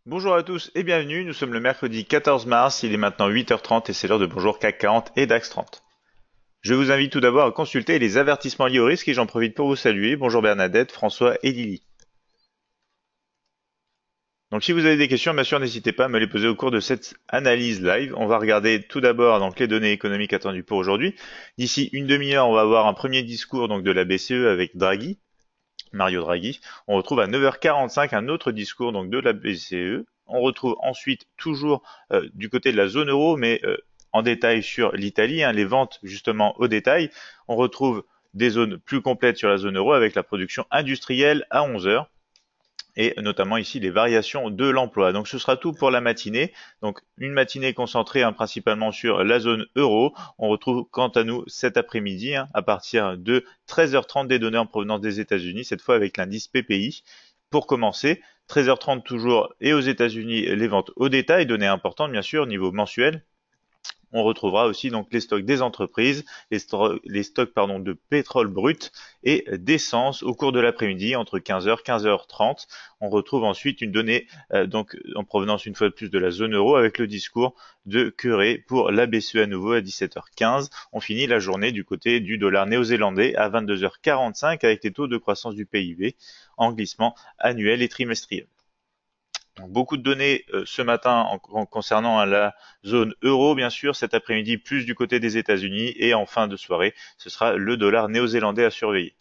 Bonjour à tous et bienvenue, nous sommes le mercredi 14 mars, il est maintenant 8h30 et c'est l'heure de Bonjour CAC 40 et DAX 30. Je vous invite tout d'abord à consulter les avertissements liés au risque et j'en profite pour vous saluer. Bonjour Bernadette, François et Lily. Donc si vous avez des questions, bien sûr, n'hésitez pas à me les poser au cours de cette analyse live. On va regarder tout d'abord donc les données économiques attendues pour aujourd'hui. D'ici une demi-heure, on va avoir un premier discours donc de la BCE avec Draghi. Mario Draghi. On retrouve à 9h45 un autre discours donc de la BCE. On retrouve ensuite toujours du côté de la zone euro, mais en détail sur l'Italie, les ventes justement au détail. On retrouve des zones plus complètes sur la zone euro avec la production industrielle à 11h et notamment ici les variations de l'emploi. Donc ce sera tout pour la matinée. Donc une matinée concentrée principalement sur la zone euro. On retrouve quant à nous cet après-midi à partir de 13h30 des données en provenance des États-Unis, cette fois avec l'indice PPI. Pour commencer, 13h30 toujours et aux États-Unis les ventes au détail, données importantes bien sûr au niveau mensuel. On retrouvera aussi donc les stocks des entreprises, les stocks de pétrole brut et d'essence au cours de l'après-midi entre 15h et 15h30. On retrouve ensuite une donnée donc en provenance une fois de plus de la zone euro avec le discours de Curé pour la BCE à nouveau à 17h15. On finit la journée du côté du dollar néo-zélandais à 22h45 avec les taux de croissance du PIB en glissement annuel et trimestriel. Donc, beaucoup de données ce matin concernant la zone euro, bien sûr, cet après-midi plus du côté des États-Unis et en fin de soirée, ce sera le dollar néo-zélandais à surveiller.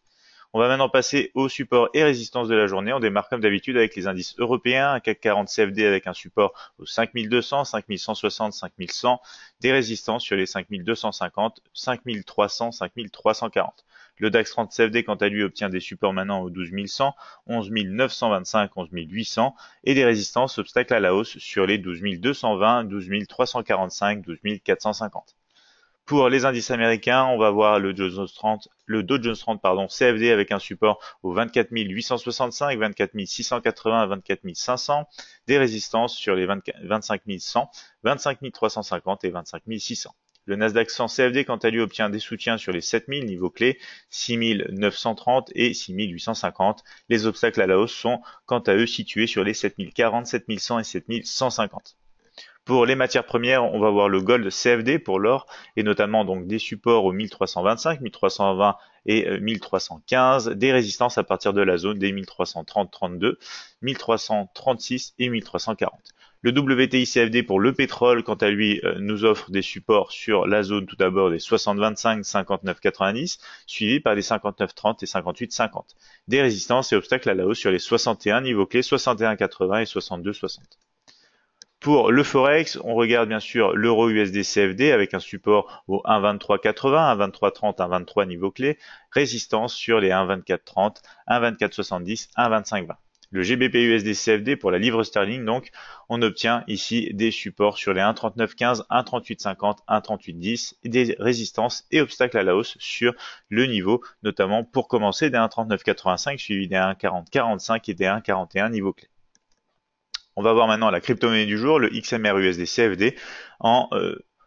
On va maintenant passer aux supports et résistances de la journée. On démarre comme d'habitude avec les indices européens, un CAC 40 CFD avec un support aux 5200, 5160, 5100, des résistances sur les 5250, 5300, 5340. Le DAX 30 CFD quant à lui obtient des supports maintenant aux 12100, 11925, 11800 et des résistances obstacles à la hausse sur les 12220, 12345, 12450. Pour les indices américains, on va voir le Dow Jones 30 CFD avec un support au 24 865, 24 680, 24 500, des résistances sur les 25 100, 25 350 et 25 600. Le Nasdaq 100 CFD, quant à lui, obtient des soutiens sur les 7000 niveaux clés, 6930 et 6850. Les obstacles à la hausse sont, quant à eux, situés sur les 7040, 7100 et 7150. Pour les matières premières, on va voir le gold CFD pour l'or et notamment donc des supports aux 1325, 1320 et 1315, des résistances à partir de la zone des 1330-32, 1336 et 1340. Le WTI CFD pour le pétrole, quant à lui, nous offre des supports sur la zone tout d'abord des 60-25, 59-90, suivi par les 59-30 et 58-50. Des résistances et obstacles à la hausse sur les 61 niveaux clés, 61-80 et 62-60. Pour le Forex, on regarde bien sûr l'euro USD CFD avec un support au 1,2380, 1,2330, 1,23 niveau clé, résistance sur les 1,2430, 1,2470, 1,2520. Le GBP USD CFD pour la livre sterling, donc, on obtient ici des supports sur les 1,3915, 1,3850, 1,3810 et des résistances et obstacles à la hausse sur le niveau, notamment pour commencer des 1,3985 suivi des 1,4045 et des 1,41 niveau clé. On va voir maintenant la crypto-monnaie du jour, le XMR USD CFD, en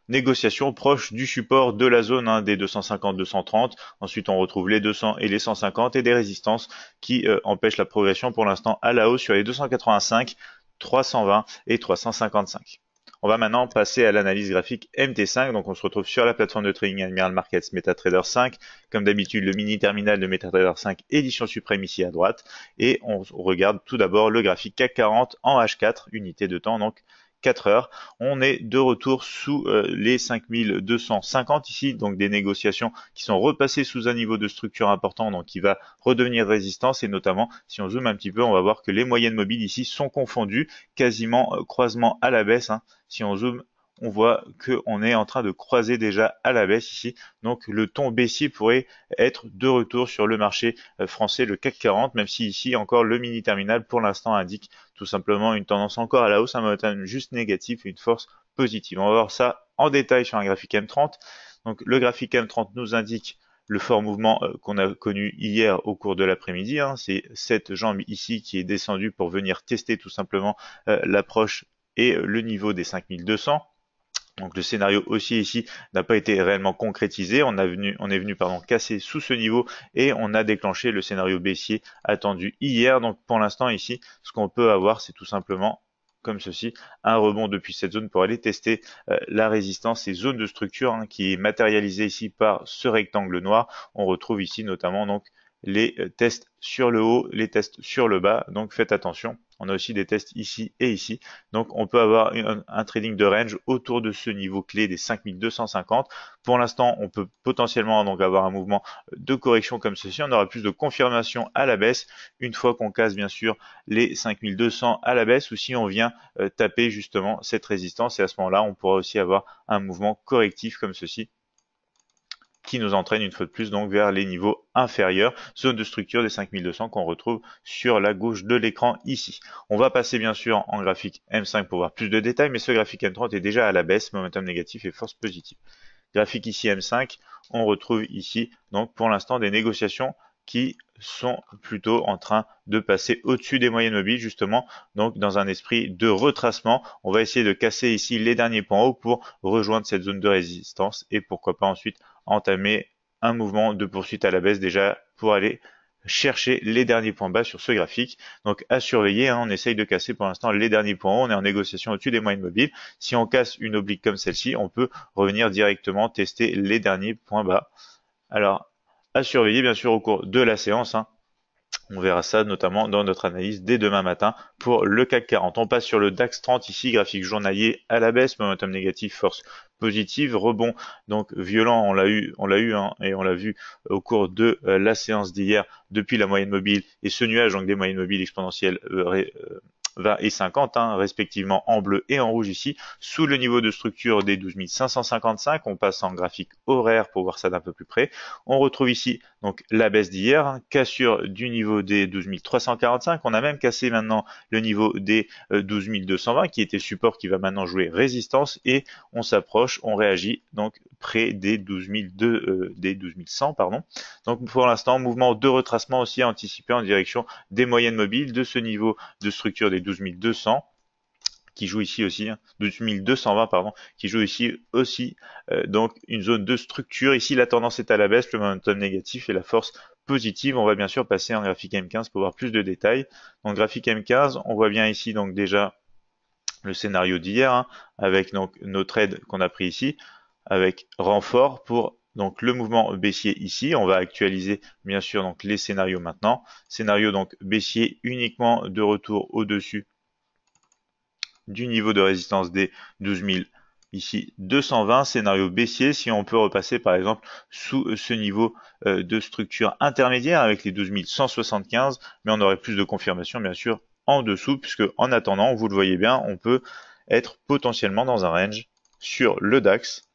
négociation proche du support de la zone des 250-230. Ensuite, on retrouve les 200 et les 150 et des résistances qui empêchent la progression pour l'instant à la hausse sur les 285, 320 et 355. On va maintenant passer à l'analyse graphique MT5. Donc, on se retrouve sur la plateforme de trading Admiral Markets MetaTrader 5. Comme d'habitude, le mini terminal de MetaTrader 5 édition suprême ici à droite. Et on regarde tout d'abord le graphique CAC 40 en H4, unité de temps, donc 4 heures. On est de retour sous les 5250 ici, donc des négociations qui sont repassées sous un niveau de structure important, donc qui va redevenir résistance. Et notamment, si on zoome un petit peu, on va voir que les moyennes mobiles ici sont confondues, quasiment croisement à la baisse. Si on zoome, on voit qu'on est en train de croiser déjà à la baisse ici. Donc le ton baissier pourrait être de retour sur le marché français, le CAC 40, même si ici encore le mini terminal pour l'instant indique tout simplement une tendance encore à la hausse, un momentum juste négatif et une force positive. On va voir ça en détail sur un graphique M30. Donc le graphique M30 nous indique le fort mouvement qu'on a connu hier au cours de l'après-midi. C'est cette jambe ici qui est descendue pour venir tester tout simplement l'approche et le niveau des 5200. Donc le scénario haussier ici n'a pas été réellement concrétisé. On est venu casser sous ce niveau et on a déclenché le scénario baissier attendu hier. Donc pour l'instant ici, ce qu'on peut avoir, c'est tout simplement comme ceci, un rebond depuis cette zone pour aller tester la résistance et zone de structure hein, qui est matérialisée ici par ce rectangle noir. On retrouve ici notamment donc les tests sur le haut, les tests sur le bas, donc faites attention. On a aussi des tests ici et ici. Donc on peut avoir un trading de range autour de ce niveau clé des 5250. Pour l'instant, on peut potentiellement donc avoir un mouvement de correction comme ceci. On aura plus de confirmation à la baisse une fois qu'on casse bien sûr les 5200 à la baisse ou si on vient taper justement cette résistance. Et à ce moment-là, on pourra aussi avoir un mouvement correctif comme ceci, qui nous entraîne une fois de plus donc vers les niveaux inférieurs, zone de structure des 5200 qu'on retrouve sur la gauche de l'écran ici. On va passer bien sûr en graphique M5 pour voir plus de détails, mais ce graphique M30 est déjà à la baisse, momentum négatif et force positive. Graphique ici M5, on retrouve ici donc pour l'instant des négociations qui sont plutôt en train de passer au-dessus des moyennes mobiles justement, donc dans un esprit de retracement. On va essayer de casser ici les derniers points hauts pour rejoindre cette zone de résistance et pourquoi pas ensuite entamer un mouvement de poursuite à la baisse déjà pour aller chercher les derniers points bas sur ce graphique. Donc à surveiller, hein, on essaye de casser pour l'instant les derniers points hauts, on est en négociation au-dessus des moyennes mobiles. Si on casse une oblique comme celle-ci, on peut revenir directement tester les derniers points bas. Alors à surveiller bien sûr au cours de la séance, hein. On verra ça notamment dans notre analyse dès demain matin pour le CAC 40. On passe sur le DAX 30 ici, graphique journalier à la baisse, momentum négatif, force positive, rebond donc violent, on l'a eu hein, et on l'a vu au cours de la séance d'hier depuis la moyenne mobile et ce nuage donc des moyennes mobiles exponentielles 20 et 50, hein, respectivement en bleu et en rouge ici, sous le niveau de structure des 12 555. On passe en graphique horaire pour voir ça d'un peu plus près. On retrouve ici donc la baisse d'hier, hein, cassure du niveau des 12 345. On a même cassé maintenant le niveau des 12 220 qui était support, qui va maintenant jouer résistance et on s'approche, on réagit donc près des 12 100 pardon. Donc pour l'instant, mouvement de retracement aussi anticipé en direction des moyennes mobiles de ce niveau de structure des 12 200 qui joue ici aussi, hein, 12 220 pardon, qui joue ici aussi donc une zone de structure. Ici la tendance est à la baisse, le momentum négatif et la force positive. On va bien sûr passer en graphique M15 pour voir plus de détails. Donc graphique M15, on voit bien ici donc déjà le scénario d'hier, hein, avec donc nos trades qu'on a pris ici, avec renfort pour donc le mouvement baissier ici. On va actualiser bien sûr donc les scénarios maintenant. Scénario donc baissier uniquement de retour au-dessus du niveau de résistance des 12 000 ici 220, scénario baissier si on peut repasser par exemple sous ce niveau de structure intermédiaire avec les 12 175, mais on aurait plus de confirmation bien sûr en dessous, puisque en attendant, vous le voyez bien, on peut être potentiellement dans un range sur le DAX,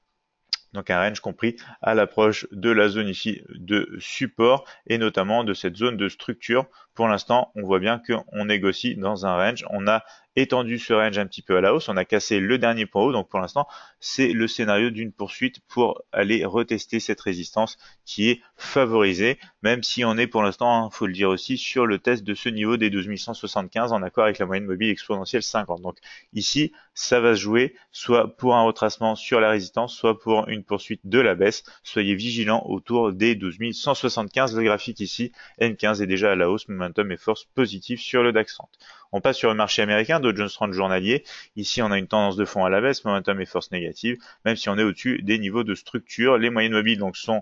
donc un range compris à l'approche de la zone ici de support et notamment de cette zone de structure. Pour l'instant, on voit bien qu'on négocie dans un range. On a étendu ce range un petit peu à la hausse, on a cassé le dernier point haut, donc pour l'instant, c'est le scénario d'une poursuite pour aller retester cette résistance qui est favorisée, même si on est pour l'instant, il faut le dire aussi, sur le test de ce niveau des 12 175 en accord avec la moyenne mobile exponentielle 50. Donc ici, ça va se jouer soit pour un retracement sur la résistance, soit pour une poursuite de la baisse. Soyez vigilants autour des 12 175. Le graphique ici, N15 est déjà à la hausse, momentum et force positive sur le DAX 30. On passe sur le marché américain, Dow Jones 30 journalier. Ici, on a une tendance de fond à la baisse, momentum et force négative, même si on est au-dessus des niveaux de structure. Les moyennes mobiles donc sont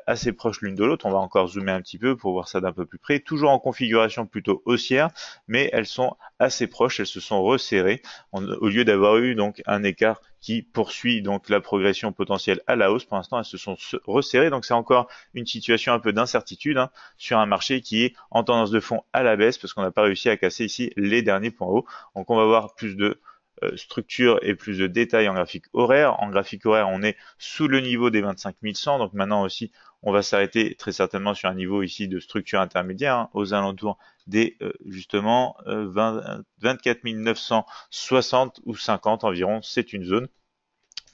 assez proches l'une de l'autre. On va encore zoomer un petit peu pour voir ça d'un peu plus près. Toujours en configuration plutôt haussière, mais elles sont assez proches, elles se sont resserrées au lieu d'avoir eu donc un écart qui poursuit donc la progression potentielle à la hausse. Pour l'instant, elles se sont resserrées, donc c'est encore une situation un peu d'incertitude hein, sur un marché qui est en tendance de fond à la baisse parce qu'on n'a pas réussi à casser ici les derniers points hauts. Donc on va voir plus de structure et plus de détails en graphique horaire. En graphique horaire, on est sous le niveau des 25 100, donc maintenant aussi, on va s'arrêter très certainement sur un niveau ici de structure intermédiaire, hein, aux alentours des justement 24 960 ou 50 environ, c'est une zone.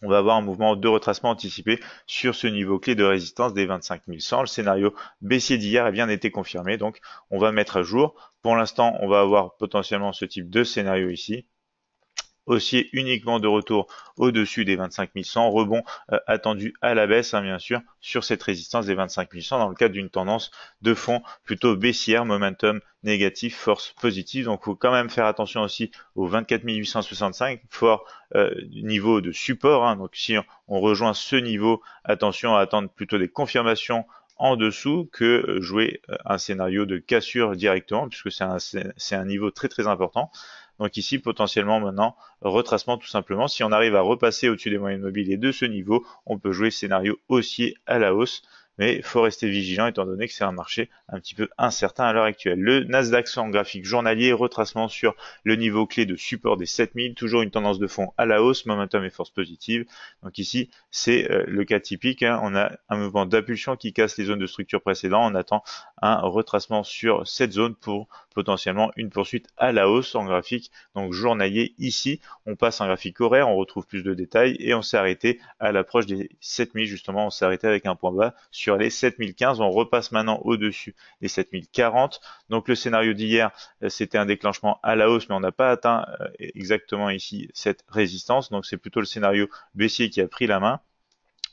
On va avoir un mouvement de retracement anticipé sur ce niveau clé de résistance des 25 100. Le scénario baissier d'hier a bien été confirmé, donc on va mettre à jour. Pour l'instant, on va avoir potentiellement ce type de scénario ici, haussier uniquement de retour au-dessus des 25 100, rebond attendu à la baisse, hein, bien sûr, sur cette résistance des 25 100 dans le cadre d'une tendance de fond plutôt baissière, momentum négatif, force positive. Donc, il faut quand même faire attention aussi aux 24 865, fort niveau de support. Hein. Donc, si on rejoint ce niveau, attention à attendre plutôt des confirmations en dessous que jouer un scénario de cassure directement, puisque c'est un niveau très très important. Donc ici, potentiellement maintenant, retracement tout simplement. Si on arrive à repasser au-dessus des moyennes mobiles et de ce niveau, on peut jouer scénario haussier à la hausse. Mais il faut rester vigilant étant donné que c'est un marché un petit peu incertain à l'heure actuelle. Le Nasdaq en graphique journalier, retracement sur le niveau clé de support des 7000, toujours une tendance de fond à la hausse, momentum et force positive. Donc ici, c'est le cas typique, hein. On a un mouvement d'impulsion qui casse les zones de structure précédentes. On attend un retracement sur cette zone pour potentiellement une poursuite à la hausse en graphique donc journalier. Ici, on passe en graphique horaire, on retrouve plus de détails et on s'est arrêté à l'approche des 7000 justement, on s'est arrêté avec un point bas sur les 7015, on repasse maintenant au-dessus des 7040. Donc le scénario d'hier, c'était un déclenchement à la hausse, mais on n'a pas atteint exactement ici cette résistance, donc c'est plutôt le scénario baissier qui a pris la main.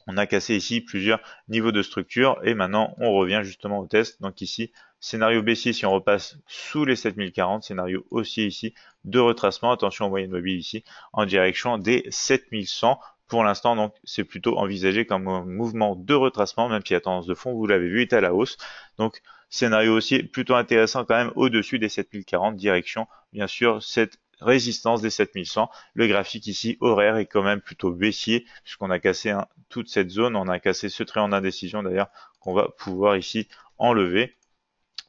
On a cassé ici plusieurs niveaux de structure et maintenant on revient justement au test. Donc ici, scénario baissier si on repasse sous les 7040, scénario haussier ici de retracement. Attention aux moyennes mobiles ici en direction des 7100. Pour l'instant, donc, c'est plutôt envisagé comme un mouvement de retracement, même si la tendance de fond, vous l'avez vu, est à la hausse. Donc, scénario haussier plutôt intéressant quand même au-dessus des 7040, direction, bien sûr, cette résistance des 7100. Le graphique ici horaire est quand même plutôt baissier puisqu'on a cassé toute cette zone, on a cassé ce trait en indécision d'ailleurs qu'on va pouvoir ici enlever.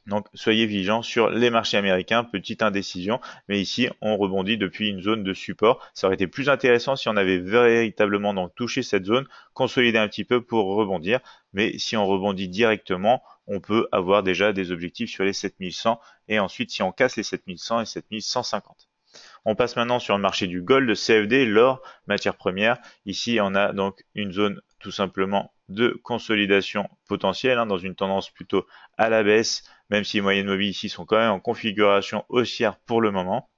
Donc soyez vigilants sur les marchés américains, petite indécision, mais ici on rebondit depuis une zone de support. Ça aurait été plus intéressant si on avait véritablement donc touché cette zone, consolidé un petit peu pour rebondir, mais si on rebondit directement, on peut avoir déjà des objectifs sur les 7100 et ensuite si on casse les 7100 et 7150. On passe maintenant sur le marché du gold, CFD, l'or, matière première. Ici, on a donc une zone tout simplement de consolidation potentielle, hein, dans une tendance plutôt à la baisse, même si les moyennes mobiles ici sont quand même en configuration haussière pour le moment.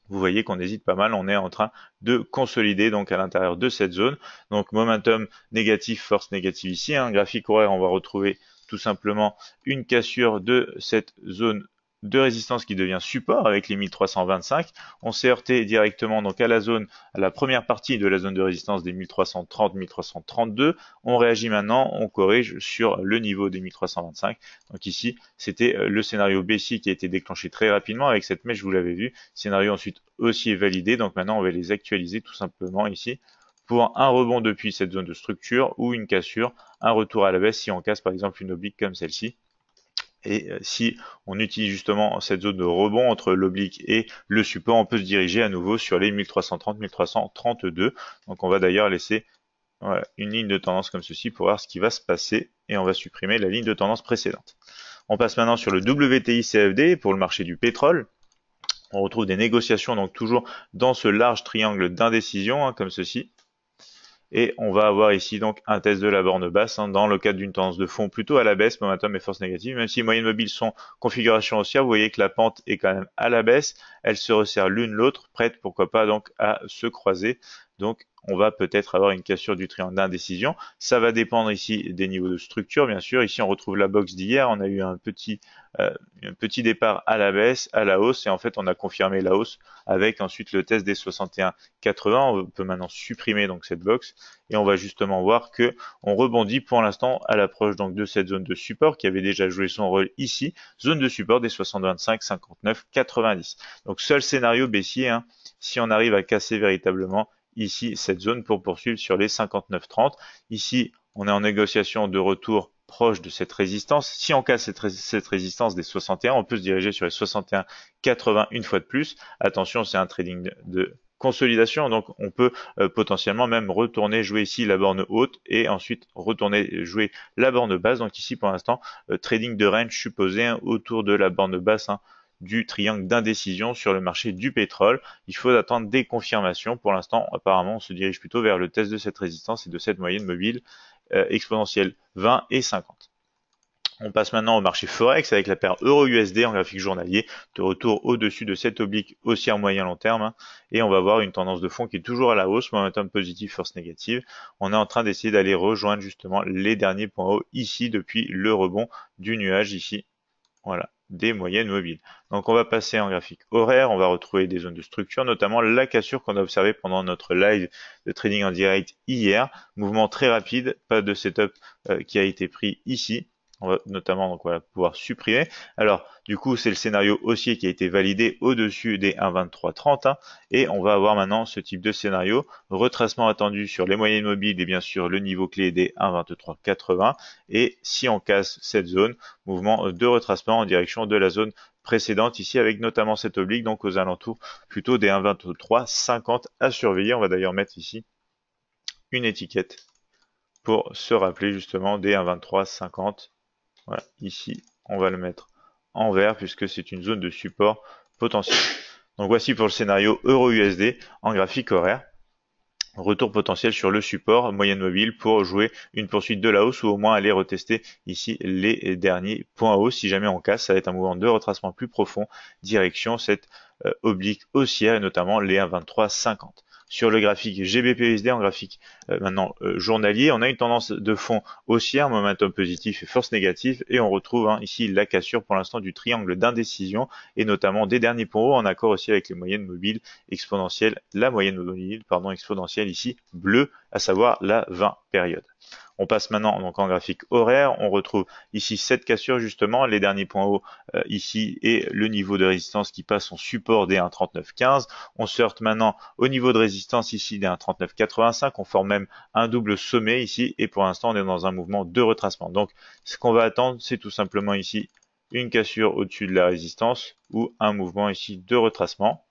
Vous voyez qu'on hésite pas mal, on est en train de consolider donc à l'intérieur de cette zone. Donc momentum négatif, force négative ici, hein, graphique horaire, on va retrouver tout simplement une cassure de cette zone de résistance qui devient support avec les 1325. On s'est heurté directement donc à la zone, à la première partie de la zone de résistance des 1330, 1332. On réagit maintenant, on corrige sur le niveau des 1325. Donc ici, c'était le scénario baissier qui a été déclenché très rapidement avec cette mèche, vous l'avez vu. Scénario ensuite aussi est validé. Donc maintenant, on va les actualiser tout simplement ici pour un rebond depuis cette zone de structure ou une cassure, un retour à la baisse si on casse par exemple une oblique comme celle-ci. Et si on utilise justement cette zone de rebond entre l'oblique et le support, on peut se diriger à nouveau sur les 1330, 1332. Donc on va d'ailleurs laisser voilà, une ligne de tendance comme ceci pour voir ce qui va se passer et on va supprimer la ligne de tendance précédente. On passe maintenant sur le WTI CFD pour le marché du pétrole. On retrouve des négociations donc toujours dans ce large triangle d'indécision, hein, comme ceci. Et on va avoir ici donc un test de la borne basse, hein, dans le cadre d'une tendance de fond plutôt à la baisse, momentum et force négative. Même si les moyennes mobiles sont configuration haussière, vous voyez que la pente est quand même à la baisse. Elles se resserrent l'une l'autre, prêtes pourquoi pas donc à se croiser. Donc on va peut-être avoir une cassure du triangle d'indécision. Ça va dépendre ici des niveaux de structure, bien sûr. Ici on retrouve la box d'hier, on a eu un petit départ à la baisse, à la hausse, et en fait on a confirmé la hausse avec ensuite le test des 61,80. On peut maintenant supprimer donc cette box et on va justement voir que on rebondit pour l'instant à l'approche donc de cette zone de support qui avait déjà joué son rôle ici, zone de support des 60,25, 59, 90. Donc seul scénario baissier, hein, si on arrive à casser véritablement ici cette zone pour poursuivre sur les 59,30. Ici on est en négociation de retour proche de cette résistance. Si on casse cette résistance des 61, on peut se diriger sur les 61,80 une fois de plus. Attention, c'est un trading de consolidation, donc on peut potentiellement même retourner jouer ici la borne haute et ensuite retourner jouer la borne basse. Donc ici pour l'instant, trading de range supposé, hein, autour de la borne basse, hein, du triangle d'indécision sur le marché du pétrole. Il faut attendre des confirmations. Pour l'instant, apparemment, on se dirige plutôt vers le test de cette résistance et de cette moyenne mobile exponentielle 20 et 50. On passe maintenant au marché Forex avec la paire Euro-USD en graphique journalier, de retour au-dessus de cette oblique haussière moyen long terme, hein, et on va voir une tendance de fond qui est toujours à la hausse, momentum positif, force négative. On est en train d'essayer d'aller rejoindre justement les derniers points hauts ici depuis le rebond du nuage ici. Voilà, des moyennes mobiles. Donc on va passer en graphique horaire, on va retrouver des zones de structure, notamment la cassure qu'on a observée pendant notre live de trading en direct hier. Mouvement très rapide, pas de setup qui a été pris ici. On va notamment donc voilà, pouvoir supprimer. Alors du coup c'est le scénario haussier qui a été validé au-dessus des 1,2330 hein, et on va avoir maintenant ce type de scénario. Retracement attendu sur les moyennes mobiles et bien sûr le niveau clé des 1,2380 et si on casse cette zone, mouvement de retracement en direction de la zone précédente ici avec notamment cette oblique donc aux alentours plutôt des 1,2350 à surveiller. On va d'ailleurs mettre ici une étiquette pour se rappeler justement des 1,2350. Voilà, ici on va le mettre en vert puisque c'est une zone de support potentiel. Donc voici pour le scénario Euro-USD en graphique horaire. Retour potentiel sur le support moyenne mobile pour jouer une poursuite de la hausse ou au moins aller retester ici les derniers points hauts. Si jamais on casse, ça va être un mouvement de retracement plus profond direction cette oblique haussière et notamment les 1,2350. Sur le graphique GBP-USD en graphique maintenant journalier, on a une tendance de fond haussière, momentum positif et force négative et on retrouve ici la cassure pour l'instant du triangle d'indécision et notamment des derniers points hauts en accord aussi avec les moyennes mobiles exponentielles, la moyenne mobile exponentielle ici bleue, à savoir la 20 période. On passe maintenant donc en graphique horaire, on retrouve ici cette cassure justement, les derniers points hauts ici et le niveau de résistance qui passe en support des 1,3915. On se heurte maintenant au niveau de résistance ici des 1,3985, on forme même un double sommet ici et pour l'instant on est dans un mouvement de retracement. Donc ce qu'on va attendre c'est tout simplement ici une cassure au-dessus de la résistance ou un mouvement ici de retracement.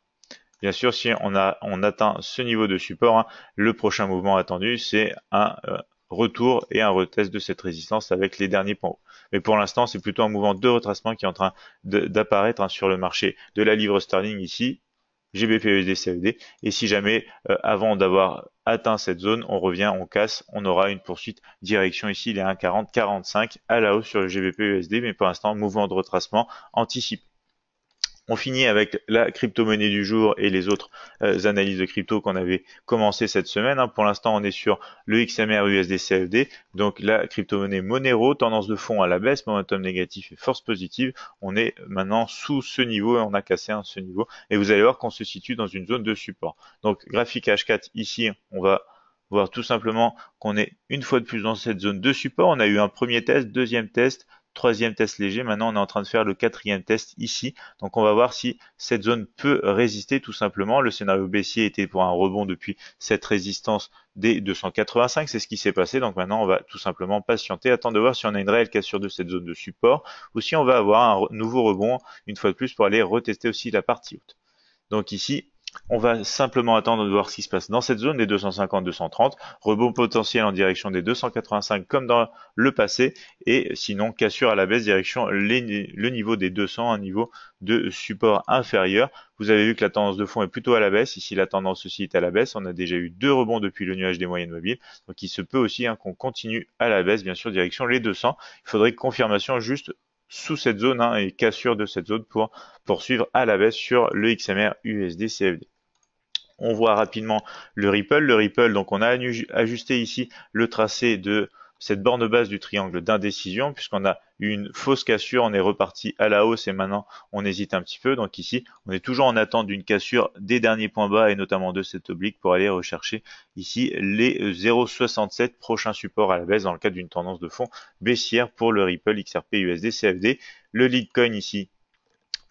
Bien sûr, si on atteint ce niveau de support, le prochain mouvement attendu, c'est un retour et un retest de cette résistance avec les derniers points hauts. Mais pour l'instant, c'est plutôt un mouvement de retracement qui est en train d'apparaître sur le marché de la livre sterling ici, GBP/USD CAD. Et si jamais, avant d'avoir atteint cette zone, on revient, on casse, on aura une poursuite direction ici les 1,40-45 à la hausse sur le GBP/USD. Mais pour l'instant, mouvement de retracement anticipé. On finit avec la crypto-monnaie du jour et les autres analyses de crypto qu'on avait commencé cette semaine. Pour l'instant, on est sur le XMR USD CFD, donc la crypto-monnaie Monero, tendance de fond à la baisse, momentum négatif et force positive. On est maintenant sous ce niveau et on a cassé ce niveau. Et vous allez voir qu'on se situe dans une zone de support. Donc graphique H4 ici, on va voir tout simplement qu'on est une fois de plus dans cette zone de support. On a eu un premier test, deuxième test, troisième test léger, maintenant on est en train de faire le quatrième test ici, donc on va voir si cette zone peut résister tout simplement. Le scénario baissier était pour un rebond depuis cette résistance des 285, c'est ce qui s'est passé, donc maintenant on va tout simplement patienter, attendre de voir si on a une réelle cassure de cette zone de support ou si on va avoir un nouveau rebond une fois de plus pour aller retester aussi la partie haute. Donc ici, on va simplement attendre de voir ce qui se passe dans cette zone des 250-230, rebond potentiel en direction des 285 comme dans le passé, et sinon cassure à la baisse direction le niveau des 200, un niveau de support inférieur. Vous avez vu que la tendance de fond est plutôt à la baisse, ici la tendance aussi est à la baisse, on a déjà eu 2 rebonds depuis le nuage des moyennes mobiles, donc il se peut aussi qu'on continue à la baisse, bien sûr direction les 200, il faudrait confirmation juste sous cette zone et cassure de cette zone pour poursuivre à la baisse sur le XMR USD CFD. On voit rapidement le Ripple. Le Ripple, donc on a ajusté ici le tracé de cette borne basse du triangle d'indécision puisqu'on a eu une fausse cassure, on est reparti à la hausse et maintenant on hésite un petit peu. Donc ici, on est toujours en attente d'une cassure des derniers points bas et notamment de cette oblique pour aller rechercher ici les 0,67 prochains supports à la baisse dans le cadre d'une tendance de fond baissière pour le Ripple XRP USD CFD. Le Litecoin ici,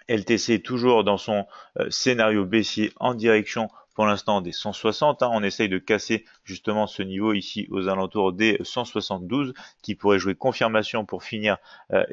LTC toujours dans son scénario baissier en direction pour l'instant des 160. On essaye de casser justement ce niveau ici aux alentours des 172 qui pourrait jouer confirmation pour finir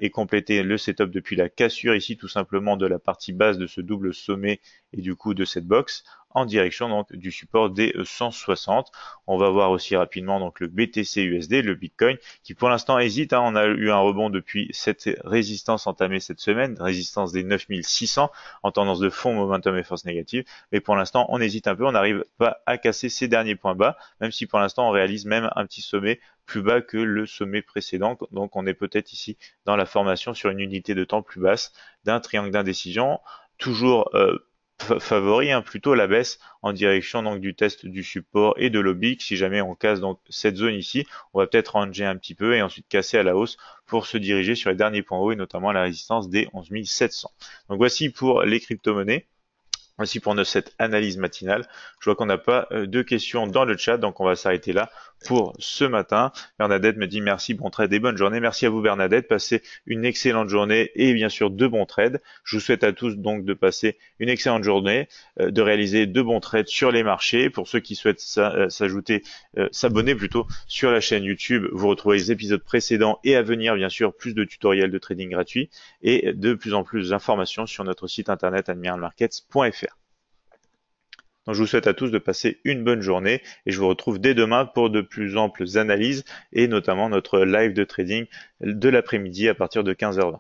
et compléter le setup depuis la cassure ici tout simplement de la partie basse de ce double sommet et du coup de cette box en direction donc du support des 160. On va voir aussi rapidement donc le BTC USD, le Bitcoin, qui pour l'instant hésite. On a eu un rebond depuis cette résistance entamée cette semaine, résistance des 9600 en tendance de fond, momentum et force négative. Mais pour l'instant, on hésite un peu, on n'arrive pas à casser ces derniers points bas, même si pour l'instant on réalise même un petit sommet plus bas que le sommet précédent. Donc on est peut-être ici dans la formation sur une unité de temps plus basse d'un triangle d'indécision, toujours favori plutôt la baisse en direction donc du test du support et de l'oblique. Si jamais on casse donc cette zone ici, on va peut-être ranger un petit peu et ensuite casser à la hausse pour se diriger sur les derniers points hauts et notamment la résistance des 11 700. Donc voici pour les crypto-monnaies. Voici pour cette analyse matinale. Je vois qu'on n'a pas de questions dans le chat, donc on va s'arrêter là pour ce matin. Bernadette me dit merci, bon trade et bonne journée. Merci à vous Bernadette, passez une excellente journée et bien sûr de bons trades. Je vous souhaite à tous donc de passer une excellente journée, de réaliser de bons trades sur les marchés. Pour ceux qui souhaitent s'abonner plutôt sur la chaîne YouTube, vous retrouvez les épisodes précédents et à venir bien sûr plus de tutoriels de trading gratuits et de plus en plus d'informations sur notre site internet admiralmarkets.fr. Donc je vous souhaite à tous de passer une bonne journée et je vous retrouve dès demain pour de plus amples analyses et notamment notre live de trading de l'après-midi à partir de 15h20.